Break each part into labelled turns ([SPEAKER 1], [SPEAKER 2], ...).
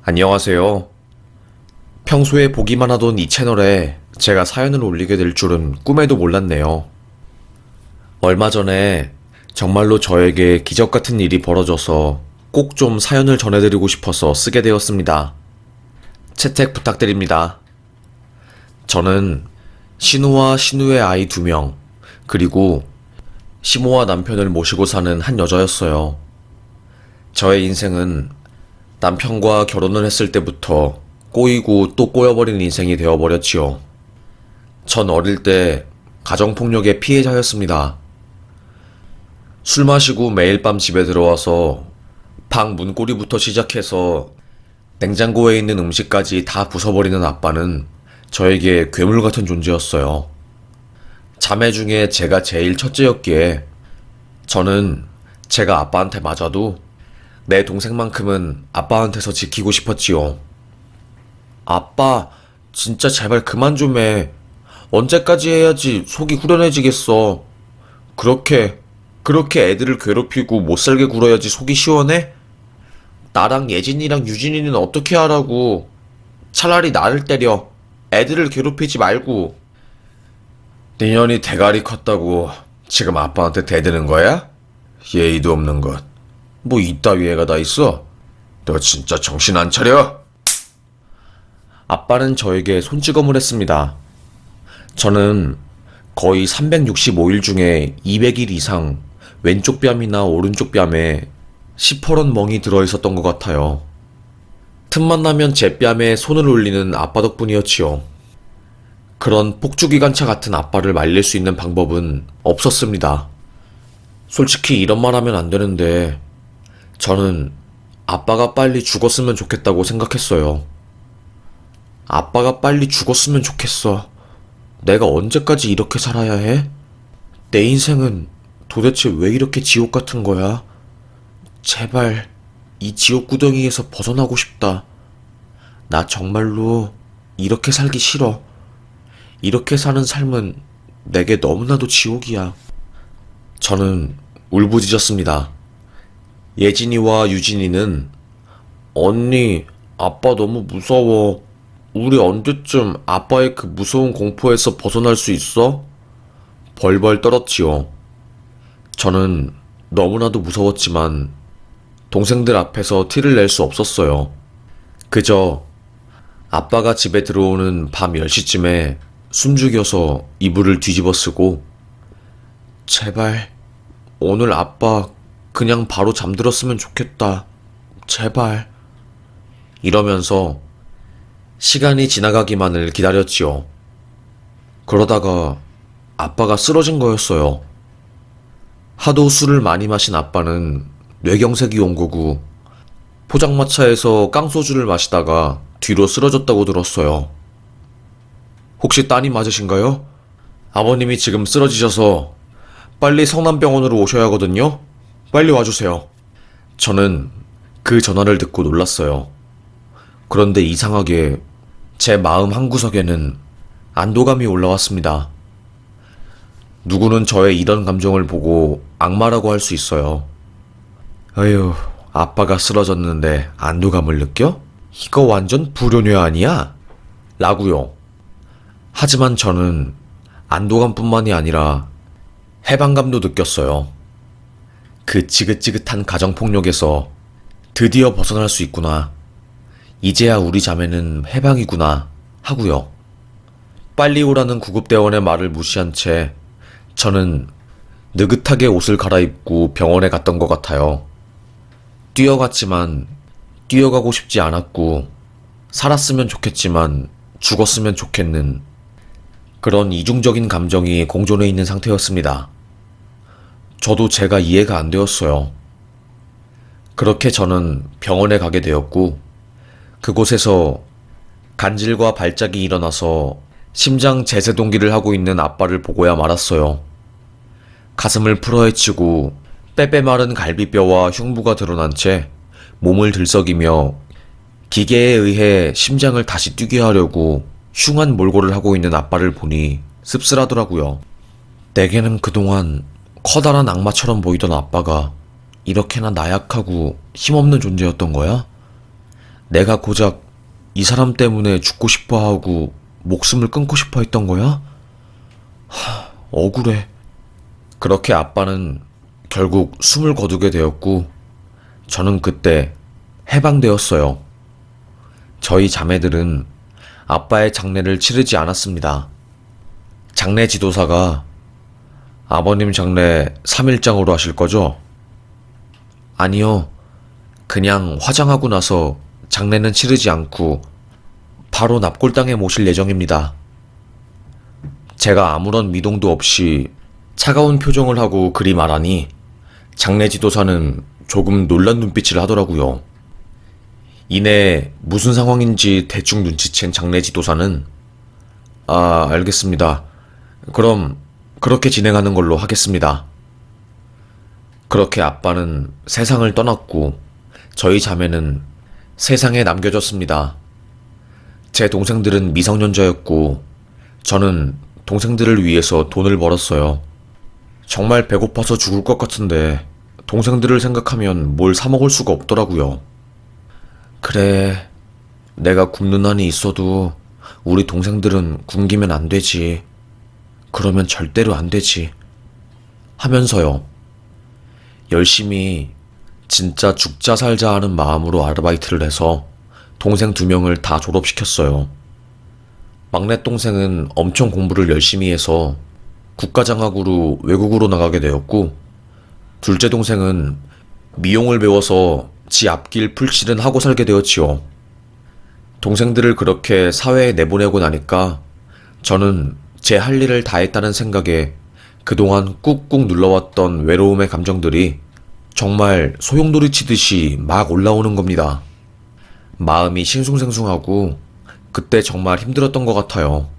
[SPEAKER 1] 안녕하세요. 평소에 보기만 하던 이 채널에 제가 사연을 올리게 될 줄은 꿈에도 몰랐네요. 얼마 전에 정말로 저에게 기적 같은 일이 벌어져서 꼭 좀 사연을 전해드리고 싶어서 쓰게 되었습니다. 채택 부탁드립니다. 저는 신우와 신우의 아이 2명, 그리고 시모와 남편을 모시고 사는 한 여자였어요. 저의 인생은 남편과 결혼을 했을 때부터 꼬이고 또 꼬여버린 인생이 되어버렸지요. 전 어릴 때 가정폭력의 피해자였습니다. 술 마시고 매일 밤 집에 들어와서 방 문고리부터 시작해서 냉장고에 있는 음식까지 다 부숴버리는 아빠는 저에게 괴물 같은 존재였어요. 자매 중에 제가 제일 첫째였기에 저는 제가 아빠한테 맞아도 내 동생만큼은 아빠한테서 지키고 싶었지요. 아빠, 진짜 제발 그만 좀 해. 언제까지 해야지 속이 후련해지겠어. 그렇게 애들을 괴롭히고 못살게 굴어야지 속이 시원해? 나랑 예진이랑 유진이는 어떻게 하라고. 차라리 나를 때려. 애들을 괴롭히지 말고. 네 년이 대가리 컸다고 지금 아빠한테 대드는 거야? 예의도 없는 것. 뭐 이따위 애가 다 있어? 너 진짜 정신 안 차려? 아빠는 저에게 손찌검을 했습니다. 저는 거의 365일 중에 200일 이상 왼쪽 뺨이나 오른쪽 뺨에 시퍼런 멍이 들어있었던 것 같아요. 틈만 나면 제 뺨에 손을 올리는 아빠 덕분이었지요. 그런 폭주기관차 같은 아빠를 말릴 수 있는 방법은 없었습니다. 솔직히 이런 말 하면 안 되는데 저는 아빠가 빨리 죽었으면 좋겠다고 생각했어요. 아빠가 빨리 죽었으면 좋겠어. 내가 언제까지 이렇게 살아야 해? 내 인생은 도대체 왜 이렇게 지옥 같은 거야? 제발 이 지옥 구덩이에서 벗어나고 싶다. 나 정말로 이렇게 살기 싫어. 이렇게 사는 삶은 내게 너무나도 지옥이야. 저는 울부짖었습니다. 예진이와 유진이는 언니, 아빠 너무 무서워. 우리 언제쯤 아빠의 그 무서운 공포에서 벗어날 수 있어? 벌벌 떨었지요. 저는 너무나도 무서웠지만 동생들 앞에서 티를 낼 수 없었어요. 그저 아빠가 집에 들어오는 밤 10시쯤에 숨죽여서 이불을 뒤집어 쓰고 제발 오늘 아빠 그냥 바로 잠들었으면 좋겠다. 제발. 이러면서 시간이 지나가기만을 기다렸지요. 그러다가 아빠가 쓰러진 거였어요. 하도 술을 많이 마신 아빠는 뇌경색이 온 거고 포장마차에서 깡소주를 마시다가 뒤로 쓰러졌다고 들었어요. 혹시 따님 맞으신가요? 아버님이 지금 쓰러지셔서 빨리 성남병원으로 오셔야 하거든요. 빨리 와주세요. 저는 그 전화를 듣고 놀랐어요. 그런데 이상하게 제 마음 한구석에는 안도감이 올라왔습니다. 누구는 저의 이런 감정을 보고 악마라고 할 수 있어요. 아휴, 아빠가 쓰러졌는데 안도감을 느껴? 이거 완전 불효녀 아니야? 라고요. 하지만 저는 안도감뿐만이 아니라 해방감도 느꼈어요. 그 지긋지긋한 가정폭력에서 드디어 벗어날 수 있구나. 이제야 우리 자매는 해방이구나 하고요. 빨리 오라는 구급대원의 말을 무시한 채 저는 느긋하게 옷을 갈아입고 병원에 갔던 것 같아요. 뛰어갔지만 뛰어가고 싶지 않았고 살았으면 좋겠지만 죽었으면 좋겠는 그런 이중적인 감정이 공존해 있는 상태였습니다. 저도 제가 이해가 안 되었어요. 그렇게 저는 병원에 가게 되었고 그곳에서 간질과 발작이 일어나서 심장 제세 동기를 하고 있는 아빠를 보고야 말았어요. 가슴을 풀어헤치고 빼빼 마른 갈비뼈와 흉부가 드러난 채 몸을 들썩이며 기계에 의해 심장을 다시 뛰게 하려고 흉한 몰골을 하고 있는 아빠를 보니 씁쓸하더라고요. 내게는 그동안 커다란 악마처럼 보이던 아빠가 이렇게나 나약하고 힘없는 존재였던 거야? 내가 고작 이 사람 때문에 죽고 싶어 하고 목숨을 끊고 싶어 했던 거야? 억울해. 그렇게 아빠는 결국 숨을 거두게 되었고, 저는 그때 해방되었어요. 저희 자매들은 아빠의 장례를 치르지 않았습니다. 장례 지도사가 아버님 장례 3일장으로 하실 거죠? 아니요. 그냥 화장하고 나서 장례는 치르지 않고 바로 납골당에 모실 예정입니다. 제가 아무런 미동도 없이 차가운 표정을 하고 그리 말하니 장례 지도사는 조금 놀란 눈빛을 하더라고요. 이내 무슨 상황인지 대충 눈치챈 장례 지도사는 알겠습니다. 그럼 그렇게 진행하는 걸로 하겠습니다. 그렇게 아빠는 세상을 떠났고 저희 자매는 세상에 남겨졌습니다. 제 동생들은 미성년자였고 저는 동생들을 위해서 돈을 벌었어요. 정말 배고파서 죽을 것 같은데 동생들을 생각하면 뭘 사 먹을 수가 없더라고요. 그래, 내가 굶는 한이 있어도 우리 동생들은 굶기면 안 되지. 그러면 절대로 안 되지. 하면서요. 열심히 진짜 죽자 살자 하는 마음으로 아르바이트를 해서 동생 2명을 다 졸업시켰어요. 막내 동생은 엄청 공부를 열심히 해서 국가장학으로 외국으로 나가게 되었고, 둘째 동생은 미용을 배워서 지 앞길 풀칠은 하고 살게 되었지요. 동생들을 그렇게 사회에 내보내고 나니까 저는 제 할 일을 다 했다는 생각에 그동안 꾹꾹 눌러왔던 외로움의 감정들이 정말 소용돌이 치듯이 막 올라오는 겁니다. 마음이 싱숭생숭하고 그때 정말 힘들었던 것 같아요.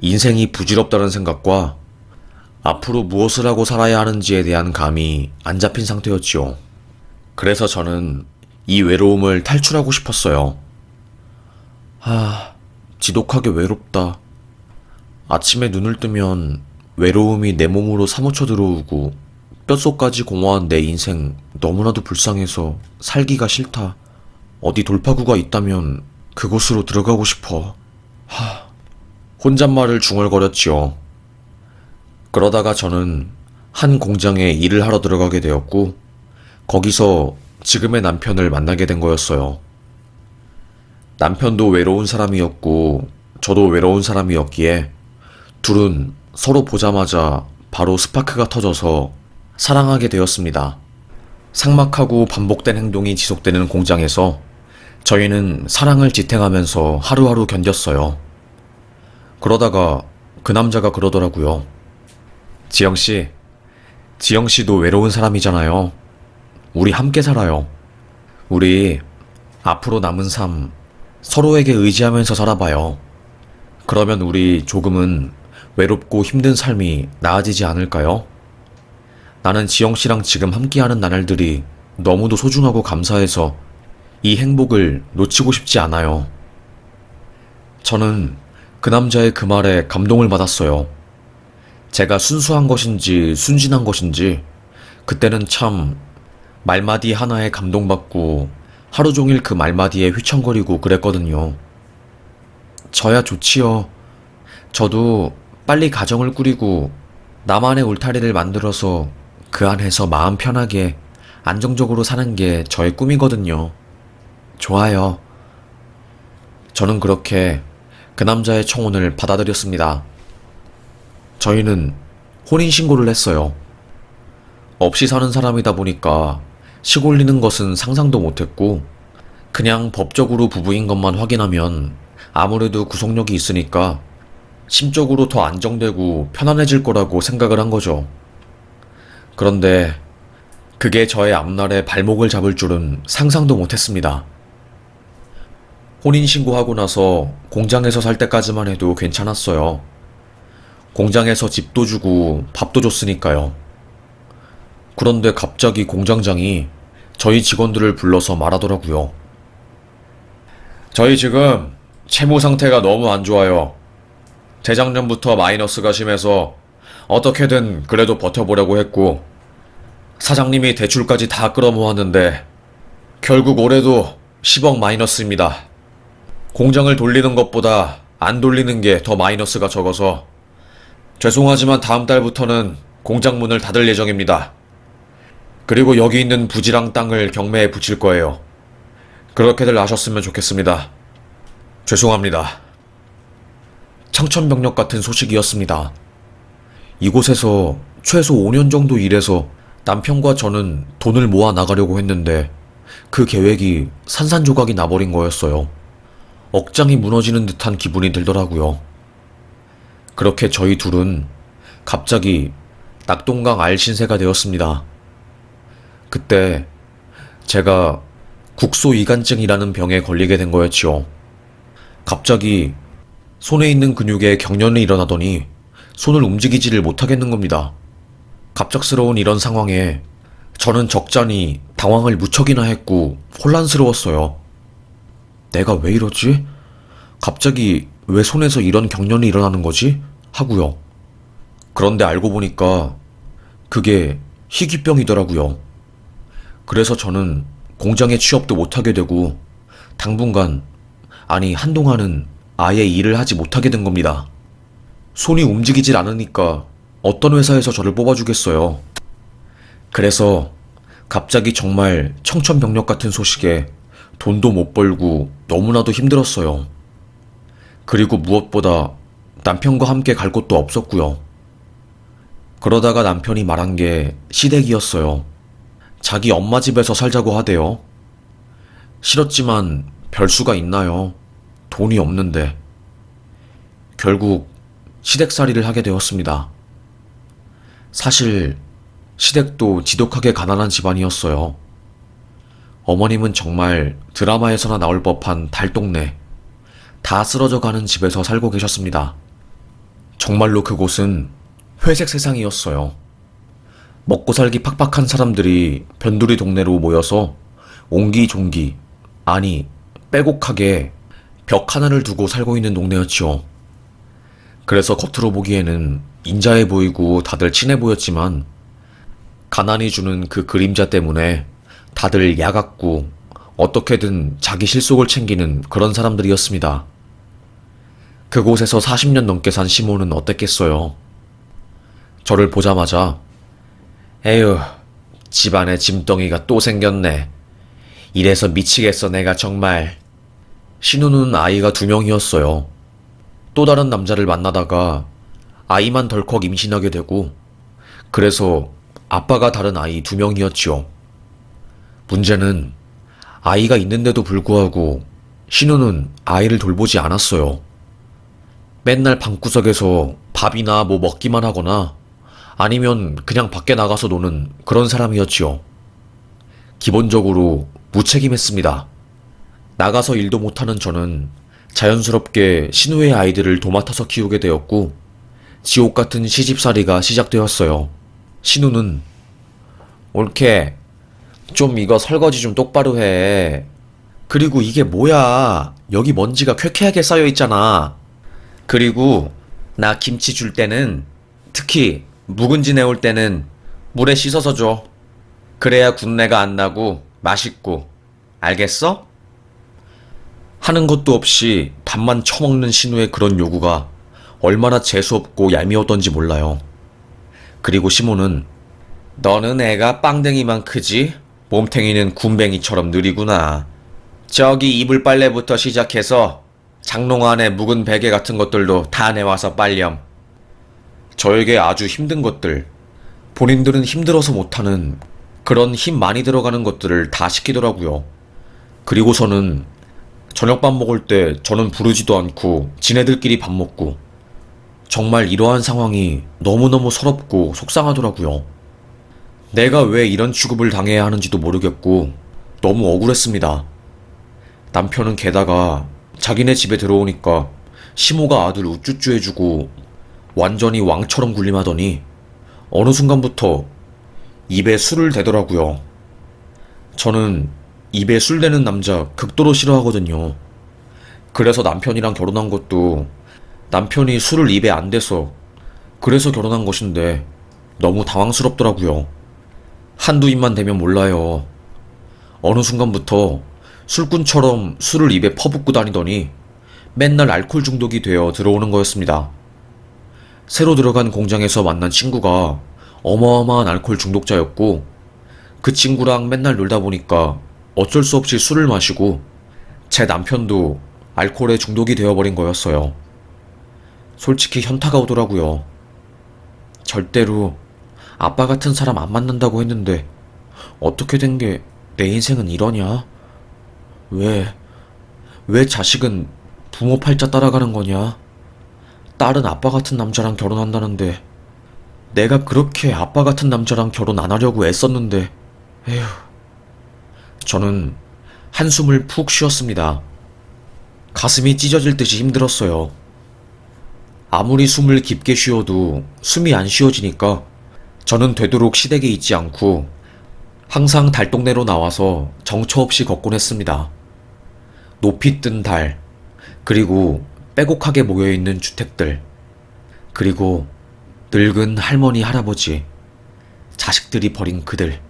[SPEAKER 1] 인생이 부질없다는 생각과 앞으로 무엇을 하고 살아야 하는지에 대한 감이 안 잡힌 상태였지요. 그래서 저는 이 외로움을 탈출하고 싶었어요. 지독하게 외롭다. 아침에 눈을 뜨면 외로움이 내 몸으로 사무쳐 들어오고 뼛속까지 공허한 내 인생 너무나도 불쌍해서 살기가 싫다. 어디 돌파구가 있다면 그곳으로 들어가고 싶어. 혼잣말을 중얼거렸지요. 그러다가 저는 한 공장에 일을 하러 들어가게 되었고 거기서 지금의 남편을 만나게 된 거였어요. 남편도 외로운 사람이었고 저도 외로운 사람이었기에 둘은 서로 보자마자 바로 스파크가 터져서 사랑하게 되었습니다. 삭막하고 반복된 행동이 지속되는 공장에서 저희는 사랑을 지탱하면서 하루하루 견뎠어요. 그러다가 그 남자가 그러더라고요. 지영씨도 외로운 사람이잖아요. 우리 함께 살아요. 우리 앞으로 남은 삶 서로에게 의지하면서 살아봐요. 그러면 우리 조금은 외롭고 힘든 삶이 나아지지 않을까요? 나는 지영씨랑 지금 함께하는 나날들이 너무도 소중하고 감사해서 이 행복을 놓치고 싶지 않아요. 저는 그 남자의 그 말에 감동을 받았어요. 제가 순수한 것인지 순진한 것인지 그때는 참 말마디 하나에 감동받고 하루 종일 그 말마디에 휘청거리고 그랬거든요. 저야 좋지요. 저도 빨리 가정을 꾸리고 나만의 울타리를 만들어서 그 안에서 마음 편하게 안정적으로 사는 게 저의 꿈이거든요. 좋아요. 저는 그렇게 그 남자의 청혼을 받아들였습니다. 저희는 혼인신고를 했어요. 없이 사는 사람이다 보니까 시골리는 것은 상상도 못했고 그냥 법적으로 부부인 것만 확인하면 아무래도 구속력이 있으니까 심적으로 더 안정되고 편안해질 거라고 생각을 한 거죠. 그런데 그게 저의 앞날에 발목을 잡을 줄은 상상도 못했습니다. 혼인신고하고 나서 공장에서 살 때까지만 해도 괜찮았어요. 공장에서 집도 주고 밥도 줬으니까요. 그런데 갑자기 공장장이 저희 직원들을 불러서 말하더라고요. 저희 지금 채무 상태가 너무 안 좋아요. 재작년부터 마이너스가 심해서 어떻게든 그래도 버텨보려고 했고 사장님이 대출까지 다 끌어모았는데 결국 올해도 10억 마이너스입니다. 공장을 돌리는 것보다 안 돌리는 게 더 마이너스가 적어서 죄송하지만 다음 달부터는 공장 문을 닫을 예정입니다. 그리고 여기 있는 부지랑 땅을 경매에 붙일 거예요. 그렇게들 아셨으면 좋겠습니다. 죄송합니다. 청천벽력 같은 소식이었습니다. 이곳에서 최소 5년 정도 일해서 남편과 저는 돈을 모아 나가려고 했는데 그 계획이 산산조각이 나버린 거였어요. 억장이 무너지는 듯한 기분이 들더라고요. 그렇게 저희 둘은 갑자기 낙동강 알신세가 되었습니다. 그때 제가 국소이간증이라는 병에 걸리게 된 거였지요. 갑자기 손에 있는 근육에 경련이 일어나더니 손을 움직이지를 못하겠는 겁니다. 갑작스러운 이런 상황에 저는 적잖이 당황을 무척이나 했고 혼란스러웠어요. 내가 왜 이러지? 갑자기 왜 손에서 이런 경련이 일어나는 거지? 하고요. 그런데 알고 보니까 그게 희귀병이더라고요. 그래서 저는 공장에 취업도 못하게 되고 당분간, 아니 한동안은 아예 일을 하지 못하게 된 겁니다. 손이 움직이질 않으니까 어떤 회사에서 저를 뽑아주겠어요. 그래서 갑자기 정말 청천벽력 같은 소식에 돈도 못 벌고 너무나도 힘들었어요. 그리고 무엇보다 남편과 함께 갈 곳도 없었고요. 그러다가 남편이 말한 게 시댁이었어요. 자기 엄마 집에서 살자고 하대요. 싫었지만 별 수가 있나요? 돈이 없는데. 결국 시댁살이를 하게 되었습니다. 사실 시댁도 지독하게 가난한 집안이었어요. 어머님은 정말 드라마에서나 나올 법한 달동네, 다 쓰러져 가는 집에서 살고 계셨습니다. 정말로 그곳은 회색 세상이었어요. 먹고 살기 팍팍한 사람들이 변두리 동네로 모여서 옹기종기, 아니 빼곡하게 벽 하나를 두고 살고 있는 동네였지요. 그래서 겉으로 보기에는 인자해 보이고 다들 친해 보였지만 가난이 주는 그 그림자 때문에 다들 야같고 어떻게든 자기 실속을 챙기는 그런 사람들이었습니다. 그곳에서 40년 넘게 산 시모는 어땠겠어요? 저를 보자마자 에휴, 집안에 짐덩이가 또 생겼네. 이래서 미치겠어 내가 정말. 신우는 아이가 2명이었어요. 또 다른 남자를 만나다가 아이만 덜컥 임신하게 되고 그래서 아빠가 다른 아이 2명이었지요. 문제는 아이가 있는데도 불구하고 신우는 아이를 돌보지 않았어요. 맨날 방구석에서 밥이나 뭐 먹기만 하거나 아니면 그냥 밖에 나가서 노는 그런 사람이었지요. 기본적으로 무책임했습니다. 나가서 일도 못하는 저는 자연스럽게 신우의 아이들을 도맡아서 키우게 되었고 지옥 같은 시집살이가 시작되었어요. 신우는 옳게 좀 이거 설거지 좀 똑바로 해. 그리고 이게 뭐야? 여기 먼지가 쾌쾌하게 쌓여 있잖아. 그리고 나 김치 줄 때는 특히 묵은지 내올 때는 물에 씻어서 줘. 그래야 군내가 안 나고 맛있고. 알겠어? 하는 것도 없이 밥만 처먹는 신우의 그런 요구가 얼마나 재수없고 얄미웠던지 몰라요. 그리고 시모는 너는 애가 빵댕이만 크지? 몸탱이는 군뱅이처럼 느리구나. 저기 이불 빨래부터 시작해서 장롱 안에 묵은 베개 같은 것들도 다 내와서 빨렴. 저에게 아주 힘든 것들, 본인들은 힘들어서 못하는 그런 힘 많이 들어가는 것들을 다 시키더라고요. 그리고서는 저녁밥 먹을 때 저는 부르지도 않고 지네들끼리 밥 먹고 정말 이러한 상황이 너무너무 서럽고 속상하더라고요. 내가 왜 이런 취급을 당해야 하는지도 모르겠고 너무 억울했습니다. 남편은 게다가 자기네 집에 들어오니까 시모가 아들 우쭈쭈 해주고 완전히 왕처럼 군림하더니 어느 순간부터 입에 술을 대더라고요. 저는 입에 술 대는 남자 극도로 싫어하거든요. 그래서 남편이랑 결혼한 것도 남편이 술을 입에 안 대서 그래서 결혼한 것인데 너무 당황스럽더라고요. 한두 입만 대면 몰라요. 어느 순간부터 술꾼처럼 술을 입에 퍼붓고 다니더니 맨날 알코올 중독이 되어 들어오는 거였습니다. 새로 들어간 공장에서 만난 친구가 어마어마한 알코올 중독자였고 그 친구랑 맨날 놀다 보니까 어쩔 수 없이 술을 마시고 제 남편도 알코올에 중독이 되어버린 거였어요. 솔직히 현타가 오더라고요. 절대로 아빠 같은 사람 안 만난다고 했는데 어떻게 된 게 내 인생은 이러냐? 왜 자식은 부모 팔자 따라가는 거냐? 딸은 아빠 같은 남자랑 결혼한다는데 내가 그렇게 아빠 같은 남자랑 결혼 안 하려고 애썼는데 에휴. 저는 한숨을 푹 쉬었습니다. 가슴이 찢어질 듯이 힘들었어요. 아무리 숨을 깊게 쉬어도 숨이 안 쉬어지니까 저는 되도록 시댁에 있지 않고 항상 달동네로 나와서 정처 없이 걷곤 했습니다. 높이 뜬 달, 그리고 빼곡하게 모여있는 주택들, 그리고 늙은 할머니, 할아버지, 자식들이 버린 그들,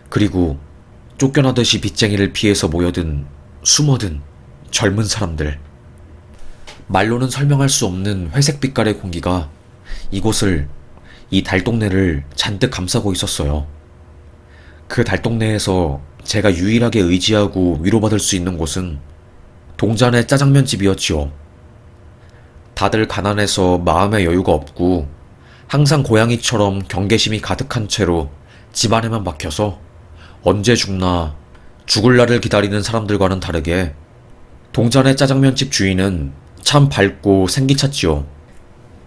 [SPEAKER 1] 그리고 쫓겨나듯이 빚쟁이를 피해서 모여든, 숨어든 젊은 사람들. 말로는 설명할 수 없는 회색 빛깔의 공기가 이곳을, 이 달동네를 잔뜩 감싸고 있었어요. 그 달동네에서 제가 유일하게 의지하고 위로받을 수 있는 곳은 동잔의 짜장면 집이었지요. 다들 가난해서 마음의 여유가 없고 항상 고양이처럼 경계심이 가득한 채로 집안에만 박혀서 언제 죽나 죽을 날을 기다리는 사람들과는 다르게 동잔의 짜장면집 주인은 참 밝고 생기찼지요.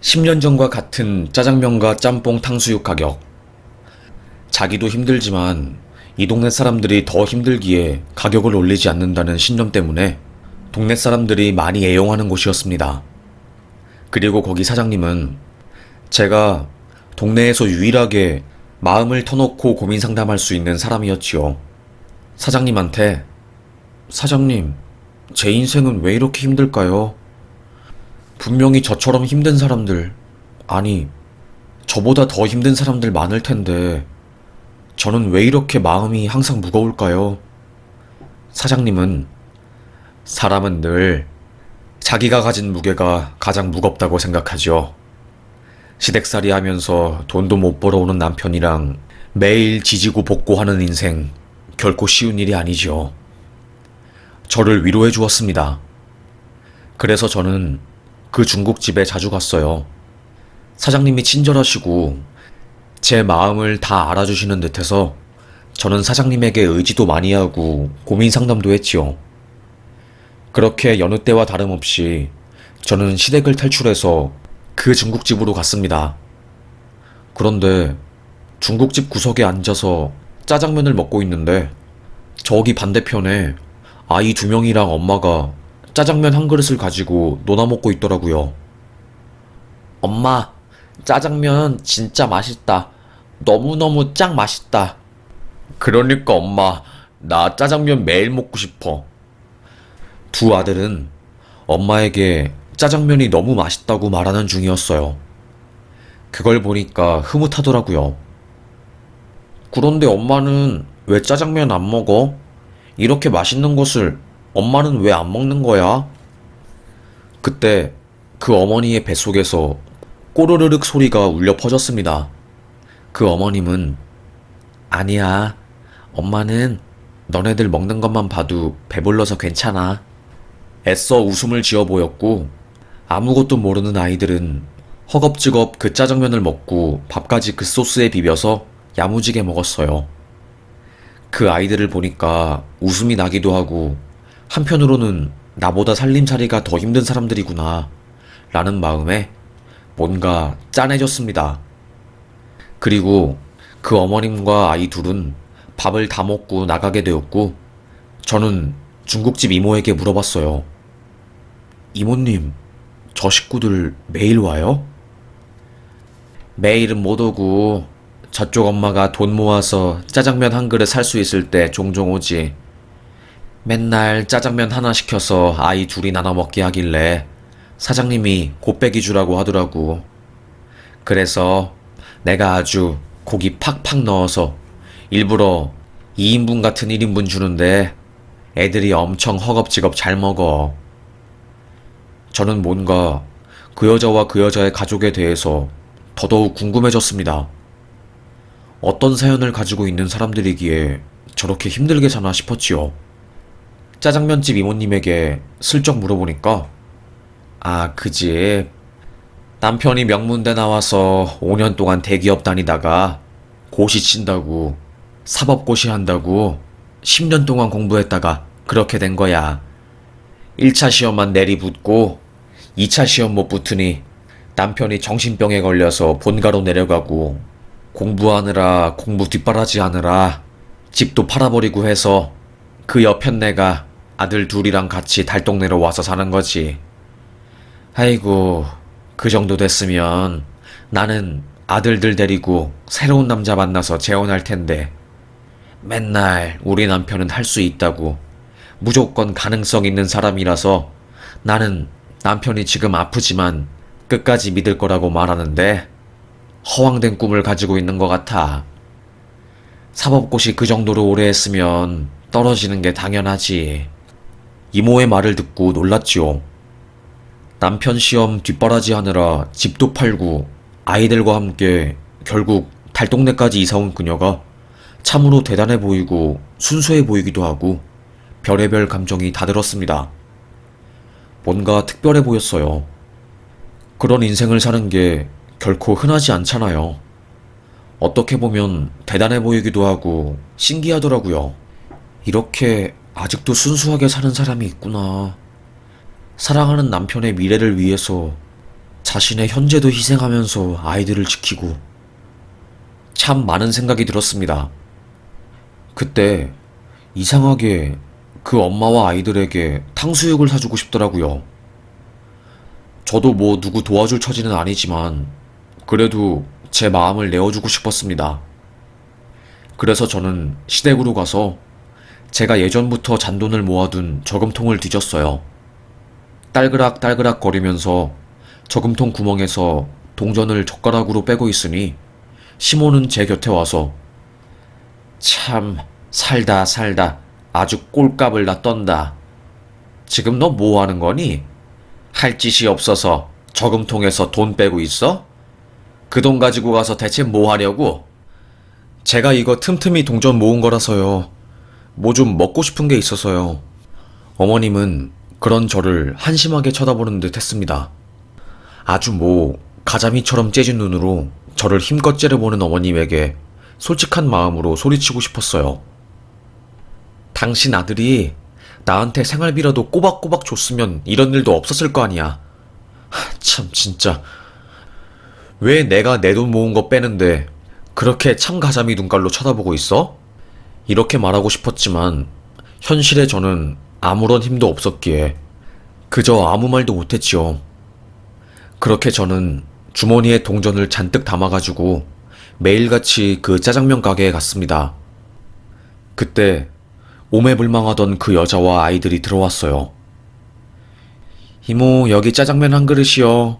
[SPEAKER 1] 10년 전과 같은 짜장면과 짬뽕 탕수육 가격. 자기도 힘들지만 이 동네 사람들이 더 힘들기에 가격을 올리지 않는다는 신념 때문에 동네 사람들이 많이 애용하는 곳이었습니다. 그리고 거기 사장님은 제가 동네에서 유일하게 마음을 터놓고 고민 상담할 수 있는 사람이었지요. 사장님한테 사장님, 제 인생은 왜 이렇게 힘들까요? 분명히 저처럼 힘든 사람들, 아니, 저보다 더 힘든 사람들 많을 텐데 저는 왜 이렇게 마음이 항상 무거울까요? 사장님은 사람은 늘 자기가 가진 무게가 가장 무겁다고 생각하죠. 시댁살이 하면서 돈도 못 벌어오는 남편이랑 매일 지지고 볶고 하는 인생 결코 쉬운 일이 아니죠. 저를 위로해 주었습니다. 그래서 저는 그 중국집에 자주 갔어요. 사장님이 친절하시고 제 마음을 다 알아주시는 듯해서 저는 사장님에게 의지도 많이 하고 고민 상담도 했지요. 그렇게 여느 때와 다름없이 저는 시댁을 탈출해서 그 중국집으로 갔습니다. 그런데 중국집 구석에 앉아서 짜장면을 먹고 있는데 저기 반대편에 아이 2명이랑 엄마가 짜장면 한 그릇을 가지고 논아 먹고 있더라고요. 엄마, 짜장면 진짜 맛있다. 너무너무 짱 맛있다. 그러니까 엄마, 나 짜장면 매일 먹고 싶어. 두 아들은 엄마에게 짜장면이 너무 맛있다고 말하는 중이었어요. 그걸 보니까 흐뭇하더라고요. 그런데 엄마는 왜 짜장면 안 먹어? 이렇게 맛있는 것을 엄마는 왜 안 먹는 거야? 그때 그 어머니의 뱃속에서 꼬르르륵 소리가 울려 퍼졌습니다. 그 어머님은 아니야, 엄마는 너네들 먹는 것만 봐도 배불러서 괜찮아. 애써 웃음을 지어 보였고 아무것도 모르는 아이들은 허겁지겁 그 짜장면을 먹고 밥까지 그 소스에 비벼서 야무지게 먹었어요. 그 아이들을 보니까 웃음이 나기도 하고 한편으로는 나보다 살림살이가 더 힘든 사람들이구나 라는 마음에 뭔가 짠해졌습니다. 그리고 그 어머님과 아이 둘은 밥을 다 먹고 나가게 되었고 저는 중국집 이모에게 물어봤어요. 이모님, 저 식구들 매일 와요? 매일은 못 오고 저쪽 엄마가 돈 모아서 짜장면 한 그릇 살 수 있을 때 종종 오지. 맨날 짜장면 하나 시켜서 아이 둘이 나눠 먹게 하길래 사장님이 곱빼기 주라고 하더라고. 그래서 내가 아주 고기 팍팍 넣어서 일부러 2인분 같은 1인분 주는데 애들이 엄청 허겁지겁 잘 먹어. 저는 뭔가 그 여자와 그 여자의 가족에 대해서 더더욱 궁금해졌습니다. 어떤 사연을 가지고 있는 사람들이기에 저렇게 힘들게 사나 싶었지요. 짜장면집 이모님에게 슬쩍 물어보니까, 아, 그 집 남편이 명문대 나와서 5년 동안 대기업 다니다가 고시 친다고, 사법고시 한다고 10년 동안 공부했다가 그렇게 된 거야. 1차 시험만 내리붙고 2차 시험 못 붙으니 남편이 정신병에 걸려서 본가로 내려가고, 공부하느라 공부 뒷바라지 하느라 집도 팔아버리고 해서 그 여편네가 아들 둘이랑 같이 달동네로 와서 사는 거지. 아이고, 그 정도 됐으면 나는 아들들 데리고 새로운 남자 만나서 재혼할 텐데, 맨날 우리 남편은 할 수 있다고, 무조건 가능성 있는 사람이라서 나는 남편이 지금 아프지만 끝까지 믿을 거라고 말하는데 허황된 꿈을 가지고 있는 것 같아. 사법고시 그 정도로 오래 했으면 떨어지는 게 당연하지. 이모의 말을 듣고 놀랐지요. 남편 시험 뒷바라지 하느라 집도 팔고 아이들과 함께 결국 달동네까지 이사온 그녀가 참으로 대단해 보이고 순수해 보이기도 하고 별의별 감정이 다 들었습니다. 뭔가 특별해 보였어요. 그런 인생을 사는 게 결코 흔하지 않잖아요. 어떻게 보면 대단해 보이기도 하고 신기하더라고요. 이렇게 아직도 순수하게 사는 사람이 있구나. 사랑하는 남편의 미래를 위해서 자신의 현재도 희생하면서 아이들을 지키고. 참 많은 생각이 들었습니다. 그때 이상하게 그 엄마와 아이들에게 탕수육을 사주고 싶더라고요. 저도 뭐 누구 도와줄 처지는 아니지만 그래도 제 마음을 내어주고 싶었습니다. 그래서 저는 시댁으로 가서 제가 예전부터 잔돈을 모아둔 저금통을 뒤졌어요. 딸그락딸그락 거리면서 저금통 구멍에서 동전을 젓가락으로 빼고 있으니 시모는 제 곁에 와서, 참 살다 살다 아주 꼴값을 다 떤다. 지금 너 뭐 하는 거니? 할 짓이 없어서 저금통에서 돈 빼고 있어? 그 돈 가지고 가서 대체 뭐 하려고? 제가 이거 틈틈이 동전 모은 거라서요. 뭐 좀 먹고 싶은 게 있어서요. 어머님은 그런 저를 한심하게 쳐다보는 듯 했습니다. 아주 뭐 가자미처럼 째진 눈으로 저를 힘껏 째려보는 어머님에게 솔직한 마음으로 소리치고 싶었어요. 당신 아들이 나한테 생활비라도 꼬박꼬박 줬으면 이런 일도 없었을 거 아니야. 참 진짜. 왜 내가 내 돈 모은 거 빼는데 그렇게 참가자미 눈깔로 쳐다보고 있어? 이렇게 말하고 싶었지만 현실에 저는 아무런 힘도 없었기에 그저 아무 말도 못했지요. 그렇게 저는 주머니에 동전을 잔뜩 담아가지고 매일같이 그 짜장면 가게에 갔습니다. 그때 오매불망하던 그 여자와 아이들이 들어왔어요. 이모, 여기 짜장면 한 그릇이요.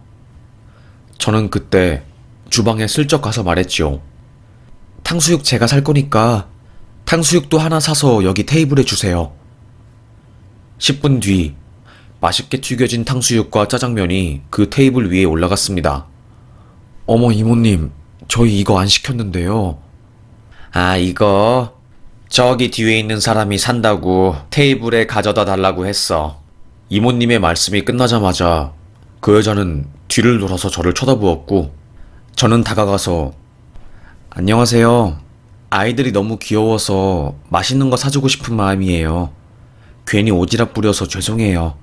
[SPEAKER 1] 저는 그때 주방에 슬쩍 가서 말했지요. 탕수육 제가 살 거니까 탕수육도 하나 사서 여기 테이블에 주세요. 10분 뒤 맛있게 튀겨진 탕수육과 짜장면이 그 테이블 위에 올라갔습니다. 어머, 이모님, 저희 이거 안 시켰는데요. 아, 이거 저기 뒤에 있는 사람이 산다고 테이블에 가져다 달라고 했어. 이모님의 말씀이 끝나자마자 그 여자는 뒤를 돌아서 저를 쳐다보았고, 저는 다가가서, 안녕하세요. 아이들이 너무 귀여워서 맛있는 거 사주고 싶은 마음이에요. 괜히 오지랖 부려서 죄송해요.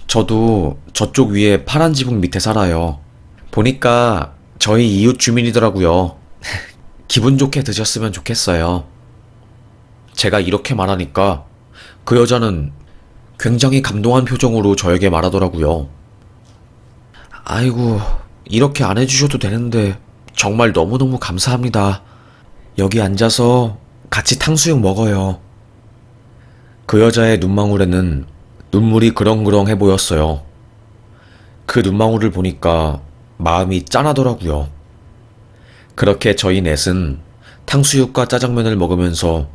[SPEAKER 1] 저도 저쪽 위에 파란 지붕 밑에 살아요. 보니까 저희 이웃 주민이더라고요. 기분 좋게 드셨으면 좋겠어요. 제가 이렇게 말하니까 그 여자는 굉장히 감동한 표정으로 저에게 말하더라고요. 아이고, 이렇게 안 해주셔도 되는데 정말 너무너무 감사합니다. 여기 앉아서 같이 탕수육 먹어요. 그 여자의 눈망울에는 눈물이 그렁그렁해 보였어요. 그 눈망울을 보니까 마음이 짠하더라고요. 그렇게 저희 넷은 탕수육과 짜장면을 먹으면서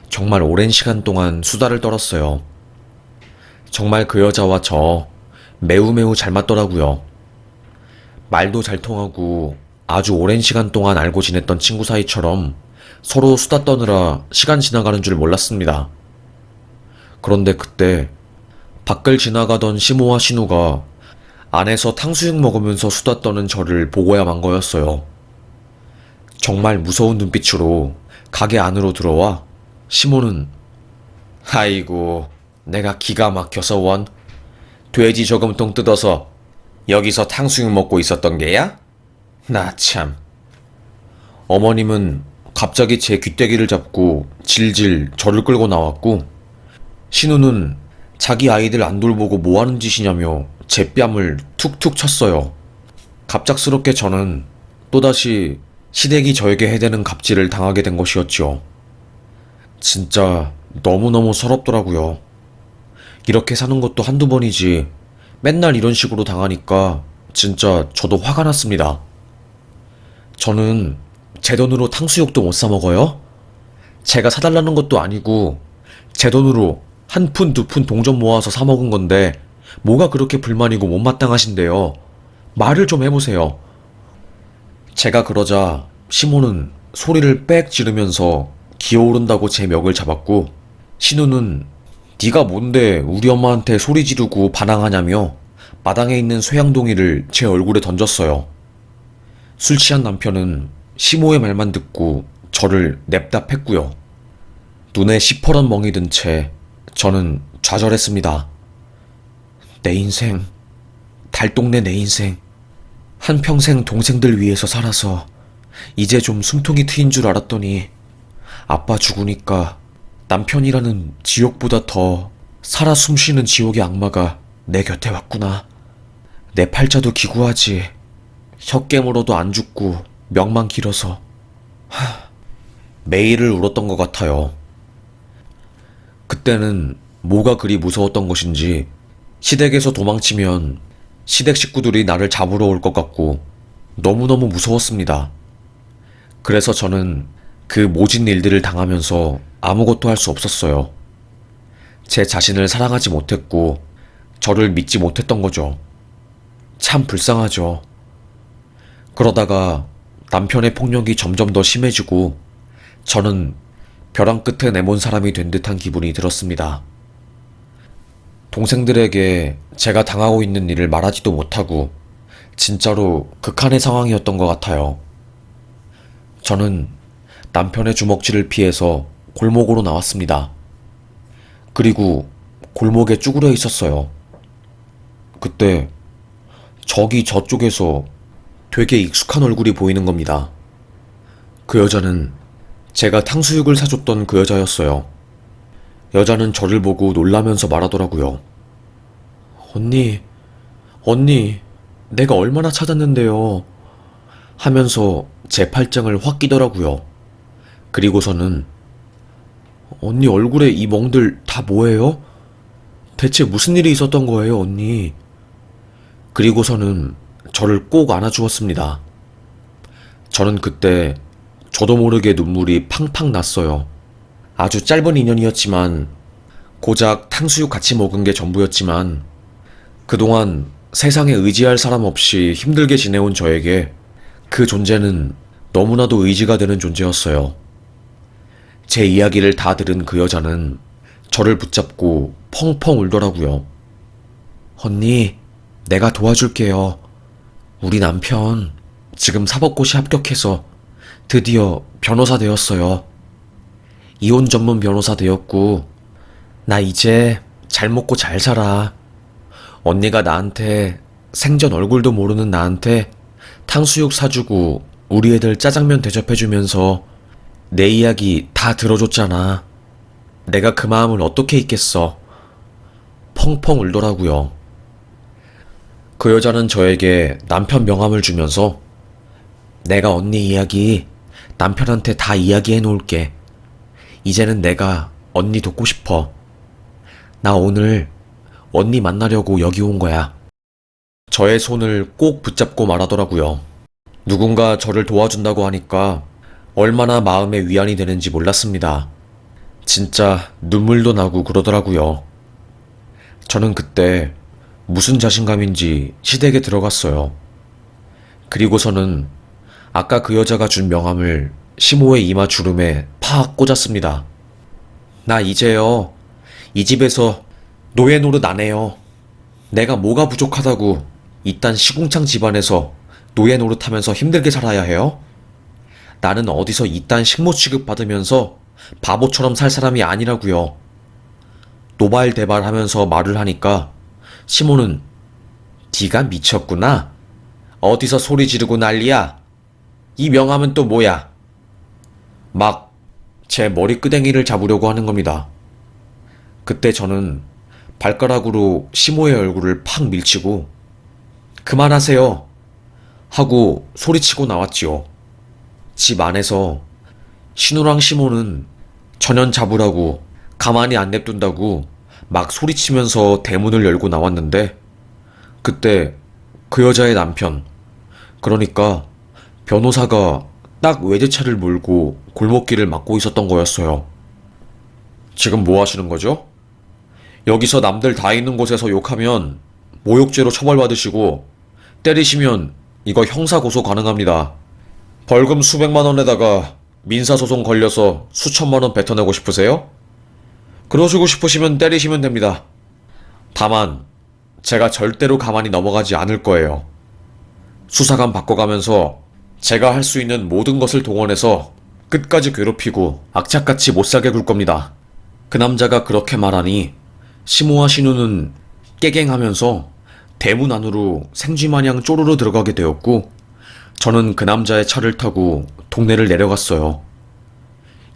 [SPEAKER 1] 정말 오랜 시간 동안 수다를 떨었어요. 정말 그 여자와 저 매우 매우 잘 맞더라고요. 말도 잘 통하고 아주 오랜 시간 동안 알고 지냈던 친구 사이처럼 서로 수다 떠느라 시간 지나가는 줄 몰랐습니다. 그런데 그때 밖을 지나가던 시모와 신우가 안에서 탕수육 먹으면서 수다 떠는 저를 보고야 만 거였어요. 정말 무서운 눈빛으로 가게 안으로 들어와 시모는 아이고 내가 기가 막혀서 원 돼지 저금통 뜯어서 여기서 탕수육 먹고 있었던 게야? 나 참. 어머님은 갑자기 제 귀때기를 잡고 질질 저를 끌고 나왔고 신우는 자기 아이들 안 돌보고 뭐 하는 짓이냐며 제 뺨을 툭툭 쳤어요. 갑작스럽게 저는 또다시 시댁이 저에게 해대는 갑질을 당하게 된 것이었죠. 진짜 너무너무 서럽더라고요. 이렇게 사는 것도 한두 번이지 맨날 이런 식으로 당하니까 진짜 저도 화가 났습니다. 저는 제 돈으로 탕수육도 못 사 먹어요? 제가 사달라는 것도 아니고 제 돈으로 한 푼, 두 푼 동전 모아서 사 먹은 건데 뭐가 그렇게 불만이고 못마땅하신데요. 말을 좀 해보세요. 제가 그러자 시모는 소리를 빽 지르면서 기어오른다고 제 멱을 잡았고 신우는 네가 뭔데 우리 엄마한테 소리 지르고 반항하냐며 마당에 있는 쇠양동이를 제 얼굴에 던졌어요. 술 취한 남편은 시모의 말만 듣고 저를 냅다 팼고요. 눈에 시퍼런 멍이 든 채 저는 좌절했습니다. 내 인생, 달동네 내 인생, 한평생 동생들 위해서 살아서 이제 좀 숨통이 트인 줄 알았더니 아빠 죽으니까 남편이라는 지옥보다 더 살아 숨쉬는 지옥의 악마가 내 곁에 왔구나. 내 팔자도 기구하지. 혀 깨물어도 안 죽고 명만 길어서 매일을 울었던 것 같아요. 그때는 뭐가 그리 무서웠던 것인지 시댁에서 도망치면 시댁 식구들이 나를 잡으러 올 것 같고 너무너무 무서웠습니다. 그래서 저는 그 모진 일들을 당하면서 아무것도 할 수 없었어요. 제 자신을 사랑하지 못했고 저를 믿지 못했던 거죠. 참 불쌍하죠. 그러다가 남편의 폭력이 점점 더 심해지고 저는 벼랑 끝에 내몬 사람이 된 듯한 기분이 들었습니다. 동생들에게 제가 당하고 있는 일을 말하지도 못하고 진짜로 극한의 상황이었던 것 같아요. 저는 남편의 주먹질을 피해서 골목으로 나왔습니다. 그리고 골목에 쭈그려 있었어요. 그때 저기 저쪽에서 되게 익숙한 얼굴이 보이는 겁니다. 그 여자는 제가 탕수육을 사줬던 그 여자였어요. 여자는 저를 보고 놀라면서 말하더라고요. 언니, 내가 얼마나 찾았는데요. 하면서 제 팔짱을 확 끼더라고요. 그리고서는 언니 얼굴에 이 멍들 다 뭐예요? 대체 무슨 일이 있었던 거예요, 언니? 그리고서는 저를 꼭 안아주었습니다. 저는 그때 저도 모르게 눈물이 팡팡 났어요. 아주 짧은 인연이었지만 고작 탕수육 같이 먹은 게 전부였지만 그동안 세상에 의지할 사람 없이 힘들게 지내온 저에게 그 존재는 너무나도 의지가 되는 존재였어요. 제 이야기를 다 들은 그 여자는 저를 붙잡고 펑펑 울더라고요. 언니, 내가 도와줄게요. 우리 남편 지금 사법고시 합격해서 드디어 변호사 되었어요. 이혼 전문 변호사 되었고 나 이제 잘 먹고 잘 살아. 언니가 나한테 생전 얼굴도 모르는 나한테 탕수육 사주고 우리 애들 짜장면 대접해주면서 내 이야기 다 들어줬잖아. 내가 그 마음을 어떻게 잊겠어. 펑펑 울더라고요. 그 여자는 저에게 남편 명함을 주면서 내가 언니 이야기 남편한테 다 이야기해 놓을게. 이제는 내가 언니 돕고 싶어. 나 오늘 언니 만나려고 여기 온 거야. 저의 손을 꼭 붙잡고 말하더라고요. 누군가 저를 도와준다고 하니까 얼마나 마음에 위안이 되는지 몰랐습니다. 진짜 눈물도 나고 그러더라고요. 저는 그때 무슨 자신감인지 시댁에 들어갔어요. 그리고서는 아까 그 여자가 준 명함을 시모의 이마 주름에 팍 꽂았습니다. 나 이제요, 이 집에서 노예 노릇 안 해요. 내가 뭐가 부족하다고 이딴 시궁창 집안에서 노예 노릇하면서 힘들게 살아야 해요? 나는 어디서 이딴 식모 취급 받으면서 바보처럼 살 사람이 아니라고요. 노발대발 하면서 말을 하니까 시모는 네가 미쳤구나. 어디서 소리 지르고 난리야. 이 명함은 또 뭐야? 막 제 머리끄댕이를 잡으려고 하는 겁니다. 그때 저는 발가락으로 시모의 얼굴을 팍 밀치고 그만하세요 하고 소리치고 나왔지요. 집 안에서 신우랑 시모는 전현 잡으라고 가만히 안 냅둔다고 막 소리치면서 대문을 열고 나왔는데 그때 그 여자의 남편, 그러니까 변호사가 딱 외제차를 몰고 골목길을 막고 있었던 거였어요. 지금 뭐 하시는 거죠? 여기서 남들 다 있는 곳에서 욕하면 모욕죄로 처벌받으시고 때리시면 이거 형사고소 가능합니다. 벌금 수백만 원에다가 민사소송 걸려서 수천만 원 뱉어내고 싶으세요? 그러시고 싶으시면 때리시면 됩니다. 다만 제가 절대로 가만히 넘어가지 않을 거예요. 수사관 바꿔가면서 제가 할 수 있는 모든 것을 동원해서 끝까지 괴롭히고 악착같이 못살게 굴 겁니다. 그 남자가 그렇게 말하니 시모와 신우는 깨갱하면서 대문 안으로 생쥐마냥 쪼르르 들어가게 되었고 저는 그 남자의 차를 타고 동네를 내려갔어요.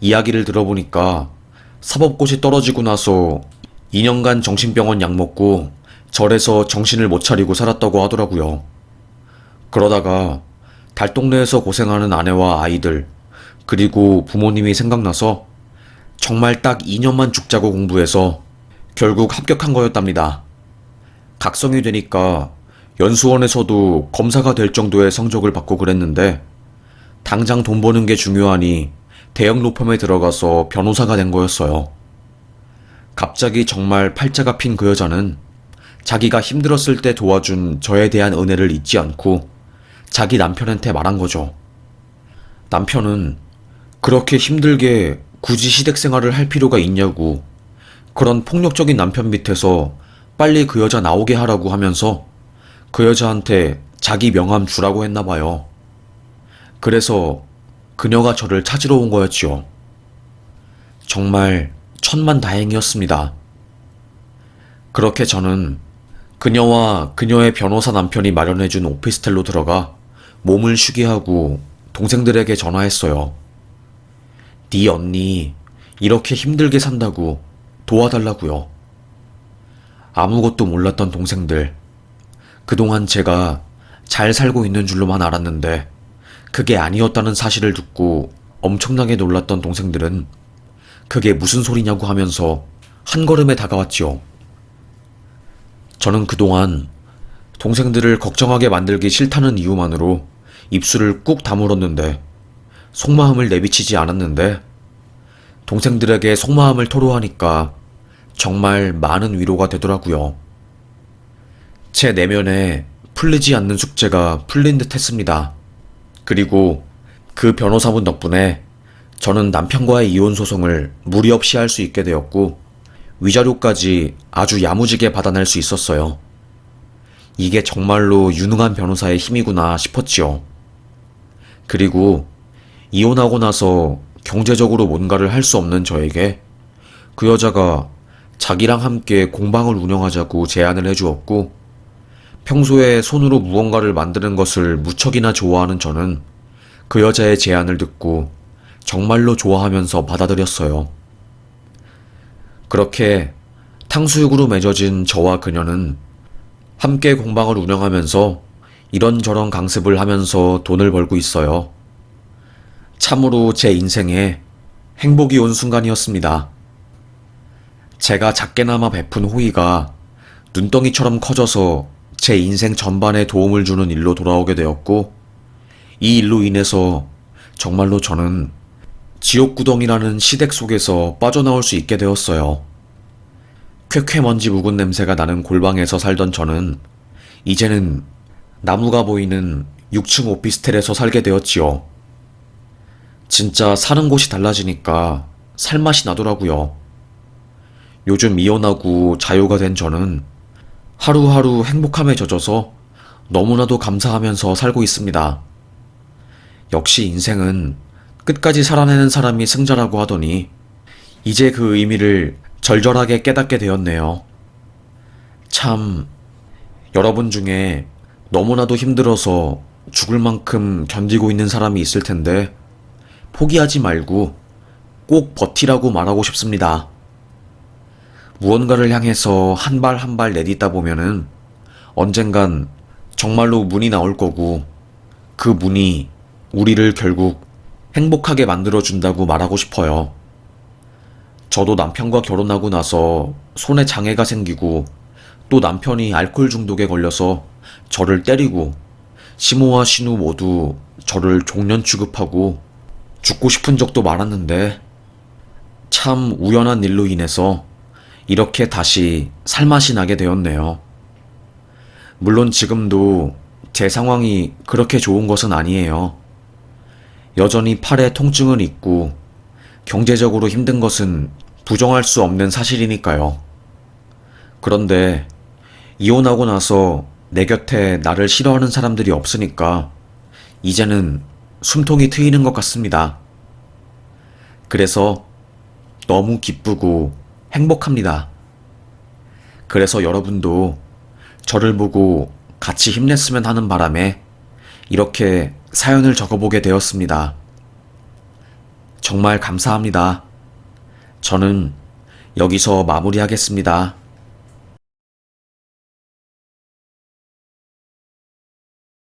[SPEAKER 1] 이야기를 들어보니까 사법고시 떨어지고 나서 2년간 정신병원 약 먹고 절에서 정신을 못 차리고 살았다고 하더라고요. 그러다가 달동네에서 고생하는 아내와 아이들 그리고 부모님이 생각나서 정말 딱 2년만 죽자고 공부해서 결국 합격한 거였답니다. 각성이 되니까 연수원에서도 검사가 될 정도의 성적을 받고 그랬는데 당장 돈 버는 게 중요하니 대형 로펌에 들어가서 변호사가 된 거였어요. 갑자기 정말 팔자가 핀 그 여자는 자기가 힘들었을 때 도와준 저에 대한 은혜를 잊지 않고 자기 남편한테 말한 거죠. 남편은 그렇게 힘들게 굳이 시댁 생활을 할 필요가 있냐고 그런 폭력적인 남편 밑에서 빨리 그 여자 나오게 하라고 하면서 그 여자한테 자기 명함 주라고 했나 봐요. 그래서 그녀가 저를 찾으러 온 거였지요. 정말 천만다행이었습니다. 그렇게 저는 그녀와 그녀의 변호사 남편이 마련해준 오피스텔로 들어가 몸을 쉬게 하고 동생들에게 전화했어요. 네 언니 이렇게 힘들게 산다고 도와달라고요. 아무것도 몰랐던 동생들, 그동안 제가 잘 살고 있는 줄로만 알았는데 그게 아니었다는 사실을 듣고 엄청나게 놀랐던 동생들은 그게 무슨 소리냐고 하면서 한 걸음에 다가왔지요. 저는 그동안 동생들을 걱정하게 만들기 싫다는 이유만으로 입술을 꾹 다물었는데 속마음을 내비치지 않았는데 동생들에게 속마음을 토로하니까 정말 많은 위로가 되더라고요. 제 내면에 풀리지 않는 숙제가 풀린 듯 했습니다. 그리고 그 변호사분 덕분에 저는 남편과의 이혼 소송을 무리 없이 할 수 있게 되었고 위자료까지 아주 야무지게 받아낼 수 있었어요. 이게 정말로 유능한 변호사의 힘이구나 싶었지요. 그리고 이혼하고 나서 경제적으로 뭔가를 할 수 없는 저에게 그 여자가 자기랑 함께 공방을 운영하자고 제안을 해주었고 평소에 손으로 무언가를 만드는 것을 무척이나 좋아하는 저는 그 여자의 제안을 듣고 정말로 좋아하면서 받아들였어요. 그렇게 탕수육으로 맺어진 저와 그녀는 함께 공방을 운영하면서 이런저런 강습을 하면서 돈을 벌고 있어요. 참으로 제 인생에 행복이 온 순간이었습니다. 제가 작게나마 베푼 호의가 눈덩이처럼 커져서 제 인생 전반에 도움을 주는 일로 돌아오게 되었고 이 일로 인해서 정말로 저는 지옥구덩이라는 시댁 속에서 빠져나올 수 있게 되었어요. 쾌쾌먼지 묵은 냄새가 나는 골방에서 살던 저는 이제는 나무가 보이는 6층 오피스텔에서 살게 되었지요. 진짜 사는 곳이 달라지니까 살맛이 나더라고요. 요즘 이혼하고 자유가 된 저는 하루하루 행복함에 젖어서 너무나도 감사하면서 살고 있습니다. 역시 인생은 끝까지 살아내는 사람이 승자라고 하더니 이제 그 의미를 절절하게 깨닫게 되었네요. 참, 여러분 중에 너무나도 힘들어서 죽을 만큼 견디고 있는 사람이 있을 텐데 포기하지 말고 꼭 버티라고 말하고 싶습니다. 무언가를 향해서 한 발 한 발 내딛다 보면은 언젠간 정말로 문이 나올 거고 그 문이 우리를 결국 행복하게 만들어준다고 말하고 싶어요. 저도 남편과 결혼하고 나서 손에 장애가 생기고 또 남편이 알코올 중독에 걸려서 저를 때리고 시모와 신우 모두 저를 종년 취급하고 죽고 싶은 적도 많았는데 참 우연한 일로 인해서 이렇게 다시 살맛이 나게 되었네요. 물론 지금도 제 상황이 그렇게 좋은 것은 아니에요. 여전히 팔에 통증은 있고 경제적으로 힘든 것은 부정할 수 없는 사실이니까요. 그런데 이혼하고 나서 내 곁에 나를 싫어하는 사람들이 없으니까 이제는 숨통이 트이는 것 같습니다. 그래서 너무 기쁘고 행복합니다. 그래서 여러분도 저를 보고 같이 힘냈으면 하는 바람에 이렇게 사연을 적어보게 되었습니다. 정말 감사합니다. 저는 여기서 마무리하겠습니다.